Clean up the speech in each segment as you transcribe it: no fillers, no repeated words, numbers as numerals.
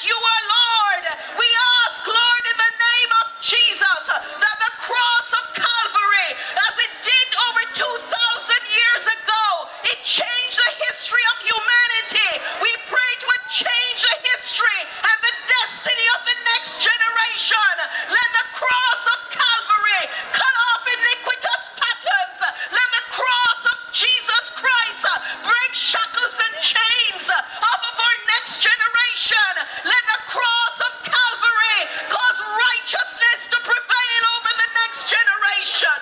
you are Lord. We ask, Lord, in the name of Jesus, that the cross of Calvary, as it did over 2,000 years ago, it changed the history of humanity. We pray it would change the history and the destiny of the next generation. Let the cross of Calvary cut off iniquitous patterns. Let the cross of Jesus Christ break shackles and chains off of our next generation. Let the cross of Calvary cause righteousness to prevail over the next generation.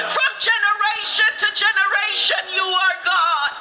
From generation to generation, you are God.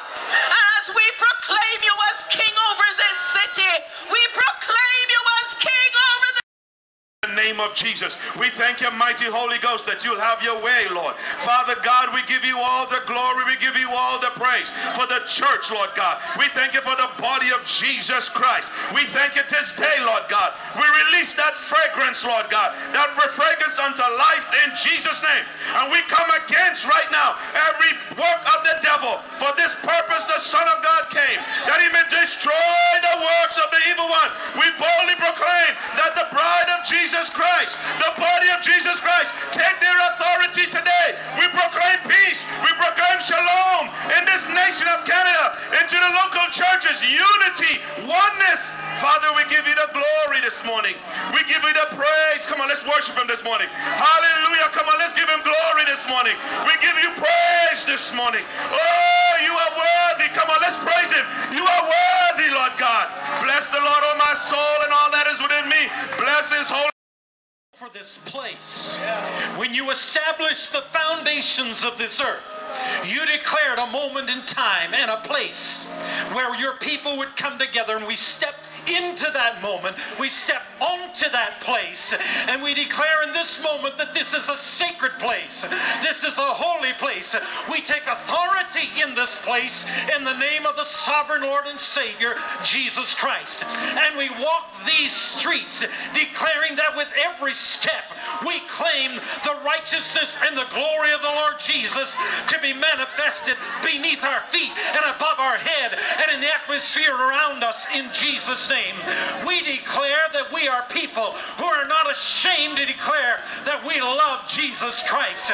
As we proclaim you as King over this city, we proclaim you as King over the name of Jesus. We thank you, mighty Holy Ghost, that you'll have your way, Lord. Father God, we give you all the glory, we give you all the praise for the church, Lord God. We thank you for the body of Jesus Christ. We thank you this day, Lord God. We release that fragrance, Lord God, that fragrance unto life in Jesus' name. And we come against right now every work of the devil. For this purpose the Son of God came, that he may destroy the works of the evil one. We boldly proclaim that the bride of Jesus Christ, the body of Jesus Christ, take their authority today. We proclaim peace. We proclaim shalom in this nation of Canada, into the local churches, unity, oneness. Father, we give you the glory this morning. We give you the praise. Come on, let's worship him this morning. Hallelujah. Come on, let's give him glory this morning. We give you praise this morning. Oh, you are worthy. Come on, let's praise him. You are worthy, Lord God. Bless the Lord, oh my soul, and all that is within me. Bless his holy for this place. When you established the foundations of this earth, you declared a moment in time and a place where your people would come together, and we stepped into that moment. We step onto that place, and we declare in this moment that this is a sacred place. This is a holy place. We take authority in this place in the name of the sovereign Lord and Savior, Jesus Christ. And we walk these streets declaring that with every step we claim the righteousness and the glory of the Lord Jesus to be manifested beneath our feet and above our head and in the atmosphere around us in Jesus' name. We declare that we are people who are not ashamed to declare that we love Jesus Christ.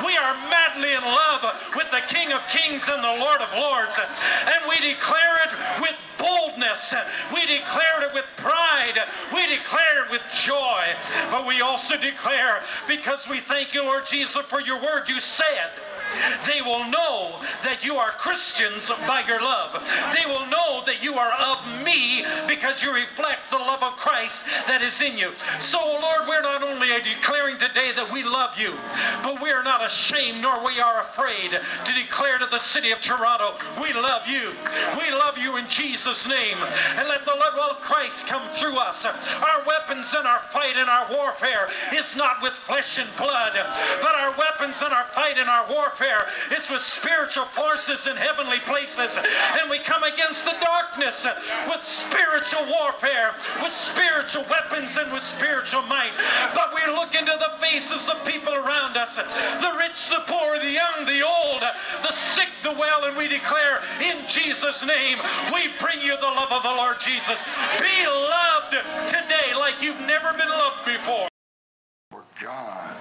We are madly in love with the King of Kings and the Lord of Lords, and we declare it with boldness. We declare it with pride. We declare it with joy. But we also declare, because we thank you, Lord Jesus, for your word, you said, they will know that you are Christians by your love. They will know that you are of me because you reflect the love of Christ that is in you. So, Lord, we're not only declaring today that we love you, but we are not ashamed nor we are afraid to declare to the city of Toronto, we love you. We love you in Jesus' name. And let the love of Christ come through us. Our weapons in our fight and our warfare is not with flesh and blood, but our weapons in our fight and our warfare is with spiritual forces in heavenly places. And we come against the darkness with spiritual warfare, with spiritual weapons and with spiritual might. But we look into the faces of people around us, the rich, the poor, the young, the old, the sick, the well, and we declare in Jesus' name, we bring you the love of the Lord Jesus. Be loved today like you've never been loved before. For God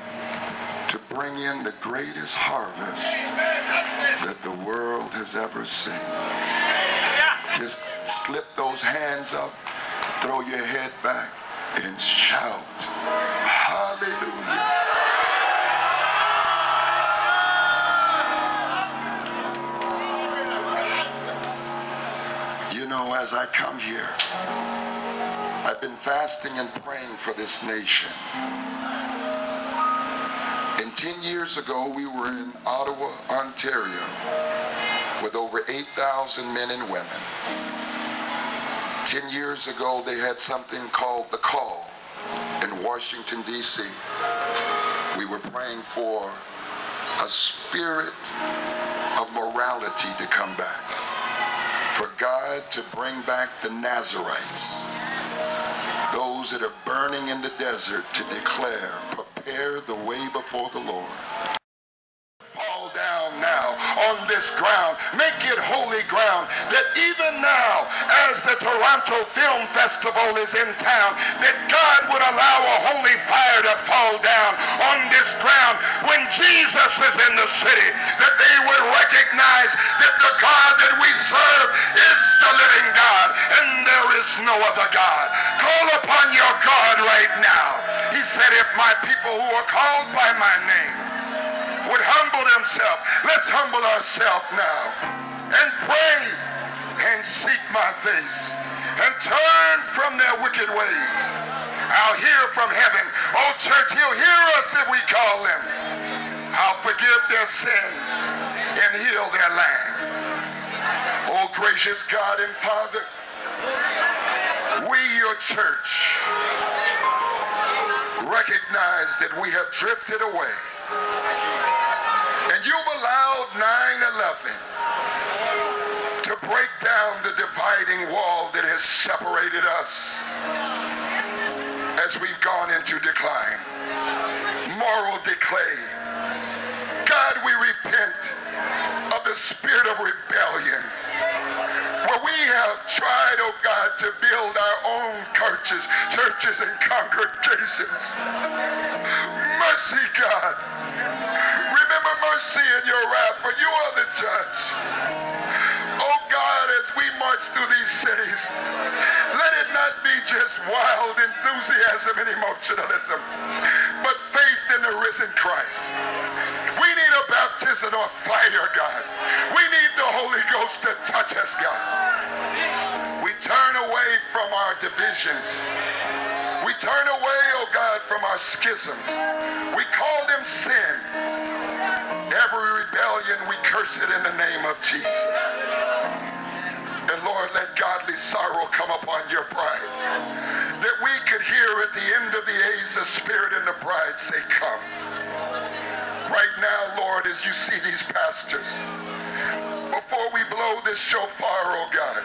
to bring in the greatest harvest that the world has ever seen. Just slip those hands up, throw your head back, and shout, hallelujah. You know, as I come here, I've been fasting and praying for this nation. And 10 years ago, we were in Ottawa, Ontario, with over 8,000 men and women. 10 years ago, they had something called The Call in Washington, D.C. We were praying for a spirit of morality to come back, for God to bring back the Nazarites, those that are burning in the desert, to declare, prepare the way before the Lord. Fall down now on this ground. Make it holy ground. That even now, as the Toronto Film Festival is in town, that God would allow a holy fire to fall down on this ground when Jesus is in the city, that they would recognize that the God that we serve is the living God and there is no other God. Call upon your God right now. He said, if my people who are called by my name would humble themselves, let's humble ourselves now and pray and seek my face and turn from their wicked ways. I'll hear from heaven. Oh, church, he'll hear us if we call him. I'll forgive their sins and heal their land. Oh, gracious God and Father, we, your church, recognize that we have drifted away. And you've allowed 9/11 to break down the dividing wall that has separated us as we've gone into decline, moral decay. God, we repent of the spirit of rebellion, where we have tried, oh God, to build our own churches and congregations. Mercy, God. Remember mercy in your wrath, for you are the judge. Oh God, as we march through these cities, let it not be just wild enthusiasm and emotionalism, but faith in the risen Christ. We need a baptism of fire, God. We need the Holy Ghost to touch us, God. We turn away from our divisions. We turn away, oh God, from our schisms. We call them sin. Every rebellion, we curse it in the name of Jesus. And Lord, let godly sorrow come upon your bride, that we could hear at the end of the age the Spirit and the bride say, come. Right now, Lord, as you see these pastors, before we blow this shofar, oh God,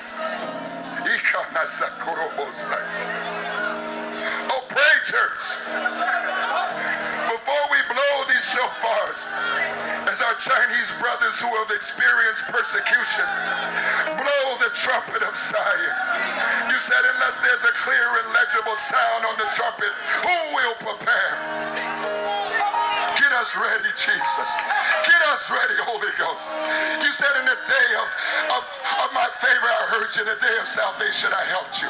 oh, pray, church. Before we blow these shofars, as our Chinese brothers who have experienced persecution blow the trumpet of Zion. You said, unless there's a clear and legible sound on the trumpet, who will prepare? Get us ready, Jesus. Get us ready, Holy Ghost. You said in the day of my favor, I heard you. In the day of salvation, I helped you.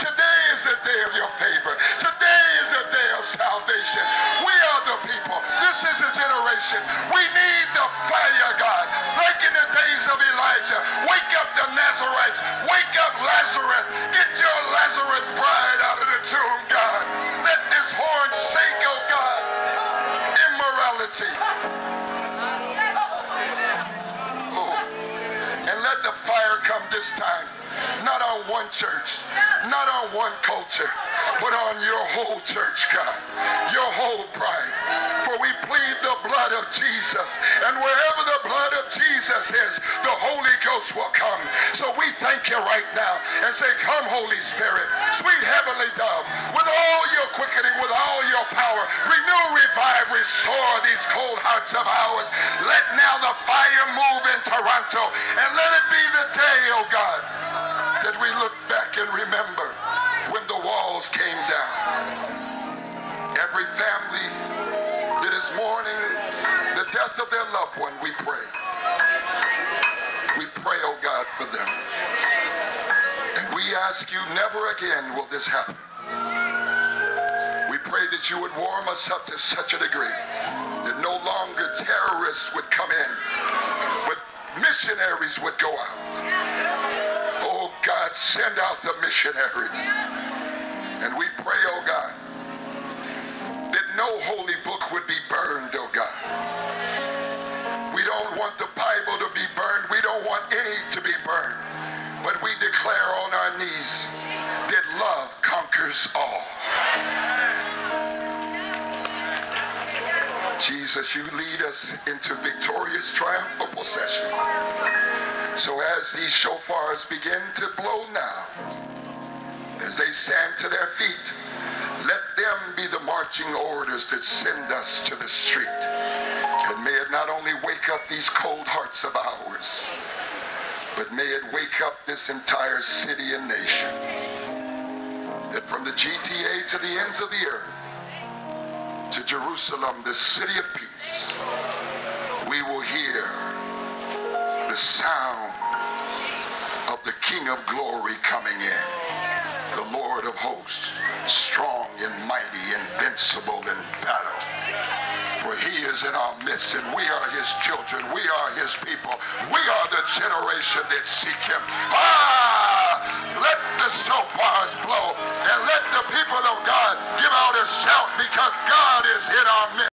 Today is the day of your favor. Today is the day of salvation. We are the people. This is the generation. We need the fire, God. Like in the days of Elijah. Wake up the Nazarites. Wake up Lazarus. Get your Lazarus bride out of the tomb, God. Let this horn shake, oh God. Immorality. Oh. And let the fire come this time. Not on one church, not on one culture, but on your whole church, God, your whole bride. For we plead the blood of Jesus, and wherever the blood of Jesus is, the Holy Ghost will come. So we thank you right now and say, come, Holy Spirit, sweet heavenly dove, with all your quickening, with all your power, renew, revive, restore these cold hearts of ours. Let now the fire move in Toronto, and let it be the day, oh God, that we look back and remember when the walls came down. Every family that is mourning the death of their loved one, we pray. We pray, oh God, for them. And we ask you, never again will this happen. We pray that you would warm us up to such a degree that no longer terrorists would come in, but missionaries would go out. Oh God, send out the missionaries. And we pray, oh God, that no holy book would be burned, oh God. We don't want the Bible to be burned. We don't want any to be burned. But we declare on our knees that love conquers all. Jesus, you lead us into victorious, triumphal procession. So as these shofars begin to blow now, as they stand to their feet, let them be the marching orders that send us to the street. And may it not only wake wake up these cold hearts of ours, but may it wake up this entire city and nation, that from the GTA to the ends of the earth, to Jerusalem, the city of peace, we will hear the sound of the King of glory coming in, the Lord of hosts, strong and mighty, invincible in battle. For he is in our midst, and we are his children, we are his people, we are the generation that seek him. Let the shofars blow, and let the people of God give out a shout, because God is in our midst.